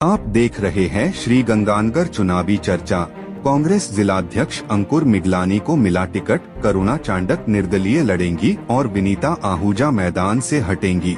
आप देख रहे हैं श्री गंगानगर चुनावी चर्चा। कांग्रेस जिलाध्यक्ष अंकुर मिगलानी को मिला टिकट, करुणा चांडक निर्दलीय लड़ेंगी और विनीता आहूजा मैदान से हटेंगी।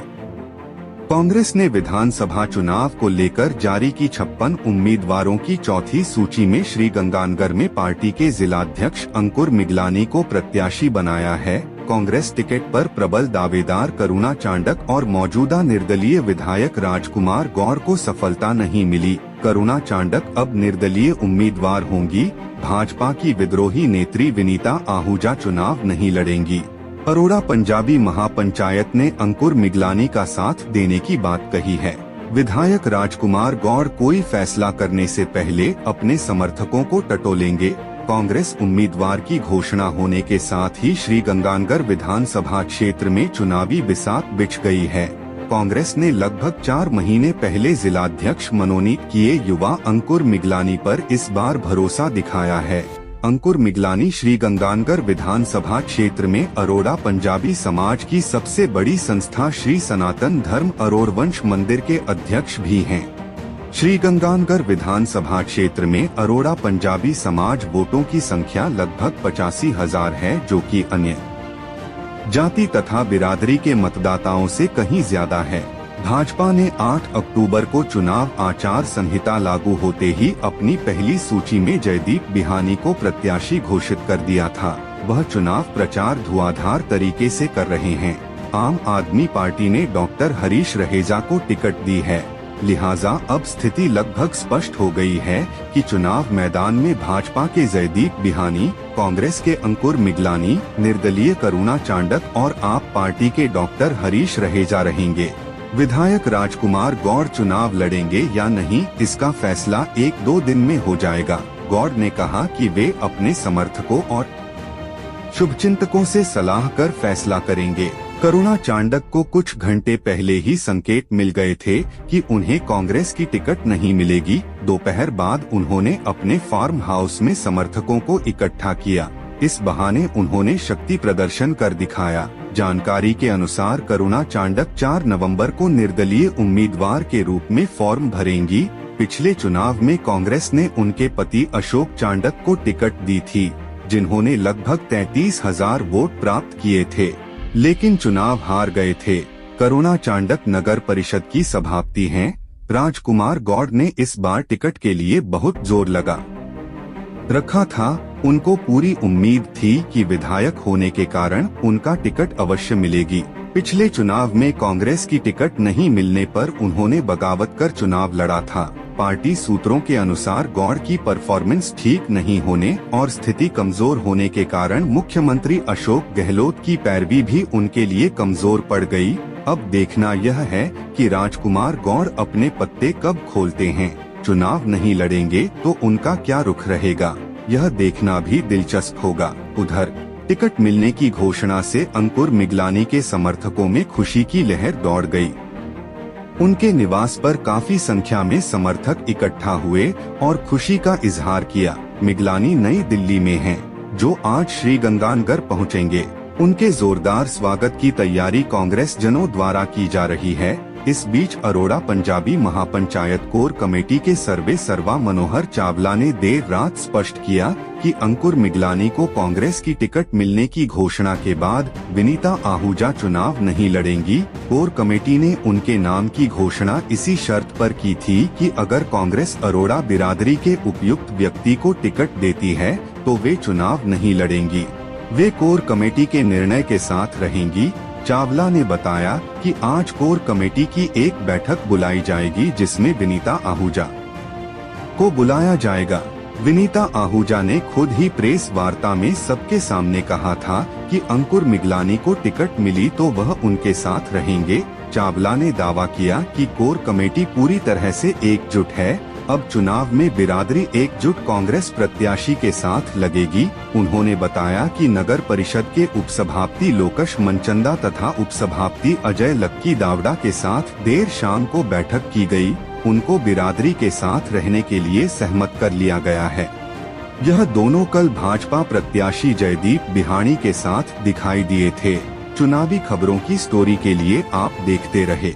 कांग्रेस ने विधानसभा चुनाव को लेकर जारी की 56 उम्मीदवारों की चौथी सूची में श्री गंगानगर में पार्टी के जिलाध्यक्ष अंकुर मिगलानी को प्रत्याशी बनाया है। कांग्रेस टिकट पर प्रबल दावेदार करुणा चांडक और मौजूदा निर्दलीय विधायक राजकुमार गौर को सफलता नहीं मिली। करुणा चांडक अब निर्दलीय उम्मीदवार होंगी। भाजपा की विद्रोही नेत्री विनीता आहूजा चुनाव नहीं लड़ेंगी। अरोड़ा पंजाबी महापंचायत ने अंकुर मिगलानी का साथ देने की बात कही है। विधायक राजकुमार गौर कोई फैसला करने से पहले अपने समर्थकों को टटोलेंगे। कांग्रेस उम्मीदवार की घोषणा होने के साथ ही श्री गंगानगर विधानसभा क्षेत्र में चुनावी बिसात बिछ गई है। कांग्रेस ने लगभग 4 महीने पहले जिलाध्यक्ष मनोनीत किए युवा अंकुर मिगलानी पर इस बार भरोसा दिखाया है। अंकुर मिगलानी श्री गंगानगर विधानसभा क्षेत्र में अरोड़ा पंजाबी समाज की सबसे बड़ी संस्था श्री सनातन धर्म अरोड़वंश मंदिर के अध्यक्ष भी हैं। श्री गंगानगर विधानसभा क्षेत्र में अरोड़ा पंजाबी समाज वोटों की संख्या लगभग 85,000 है, जो कि अन्य जाति तथा बिरादरी के मतदाताओं से कहीं ज्यादा है। भाजपा ने 8 अक्टूबर को चुनाव आचार संहिता लागू होते ही अपनी पहली सूची में जयदीप बिहानी को प्रत्याशी घोषित कर दिया था। वह चुनाव प्रचार धुआंधार तरीके से कर रहे हैं। आम आदमी पार्टी ने डॉक्टर हरीश रहेजा को टिकट दी है, लिहाजा अब स्थिति लगभग स्पष्ट हो गई है कि चुनाव मैदान में भाजपा के जयदीप बिहानी, कांग्रेस के अंकुर मिगलानी, निर्दलीय करुणा चांडक और आप पार्टी के डॉक्टर हरीश रहेजा रहेंगे। विधायक राजकुमार गौर चुनाव लड़ेंगे या नहीं, इसका फैसला 1-2 दिन में हो जाएगा। गौर ने कहा कि वे अपने समर्थकों और शुभचिंतकों से सलाह कर फैसला करेंगे। करुणा चांडक को कुछ घंटे पहले ही संकेत मिल गए थे कि उन्हें कांग्रेस की टिकट नहीं मिलेगी। दोपहर बाद उन्होंने अपने फार्म हाउस में समर्थकों को इकट्ठा किया। इस बहाने उन्होंने शक्ति प्रदर्शन कर दिखाया। जानकारी के अनुसार करुणा चांडक 4 नवंबर को निर्दलीय उम्मीदवार के रूप में फॉर्म भरेंगी। पिछले चुनाव में कांग्रेस ने उनके पति अशोक चांडक को टिकट दी थी, जिन्होंने लगभग 33,000 वोट प्राप्त किए थे, लेकिन चुनाव हार गए थे। करुणा चांडक नगर परिषद की सभापति हैं। राजकुमार गौड़ ने इस बार टिकट के लिए बहुत जोर लगा रखा था। उनको पूरी उम्मीद थी कि विधायक होने के कारण उनका टिकट अवश्य मिलेगी। पिछले चुनाव में कांग्रेस की टिकट नहीं मिलने पर उन्होंने बगावत कर चुनाव लड़ा था। पार्टी सूत्रों के अनुसार गौड़ की परफॉर्मेंस ठीक नहीं होने और स्थिति कमजोर होने के कारण मुख्यमंत्री अशोक गहलोत की पैरवी भी उनके लिए कमजोर पड़ गई। अब देखना यह है कि राजकुमार गौड़ अपने पत्ते कब खोलते हैं। चुनाव नहीं लड़ेंगे तो उनका क्या रुख रहेगा, यह देखना भी दिलचस्प होगा। उधर टिकट मिलने की घोषणा से अंकुर मिगलानी के समर्थकों में खुशी की लहर दौड़ गई। उनके निवास पर काफी संख्या में समर्थक इकट्ठा हुए और खुशी का इजहार किया। मिगलानी नई दिल्ली में हैं, जो आज श्री गंगानगर पहुंचेंगे। उनके जोरदार स्वागत की तैयारी कांग्रेस जनों द्वारा की जा रही है। इस बीच अरोड़ा पंजाबी महापंचायत कोर कमेटी के सर्वा मनोहर चावला ने देर रात स्पष्ट किया कि अंकुर मिगलानी को कांग्रेस की टिकट मिलने की घोषणा के बाद विनीता आहूजा चुनाव नहीं लड़ेंगी। कोर कमेटी ने उनके नाम की घोषणा इसी शर्त पर की थी कि अगर कांग्रेस अरोड़ा बिरादरी के उपयुक्त व्यक्ति को टिकट देती है तो वे चुनाव नहीं लड़ेंगी। वे कोर कमेटी के निर्णय के साथ रहेंगी। चावला ने बताया कि आज कोर कमेटी की एक बैठक बुलाई जाएगी, जिसमें विनीता आहूजा को बुलाया जाएगा। विनीता आहूजा ने खुद ही प्रेस वार्ता में सबके सामने कहा था कि अंकुर मिगलानी को टिकट मिली तो वह उनके साथ रहेंगे। चावला ने दावा किया कि कोर कमेटी पूरी तरह से एकजुट है। अब चुनाव में बिरादरी एकजुट कांग्रेस प्रत्याशी के साथ लगेगी। उन्होंने बताया कि नगर परिषद के उपसभापति लोकश मनचंदा तथा उपसभापति अजय लक्की दावड़ा के साथ देर शाम को बैठक की गई। उनको बिरादरी के साथ रहने के लिए सहमत कर लिया गया है। यह दोनों कल भाजपा प्रत्याशी जयदीप बिहानी के साथ दिखाई दिए थे। चुनावी खबरों की स्टोरी के लिए आप देखते रहे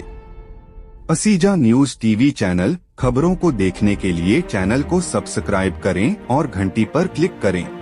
असीजा न्यूज टीवी चैनल। खबरों को देखने के लिए चैनल को सब्सक्राइब करें और घंटी पर क्लिक करें।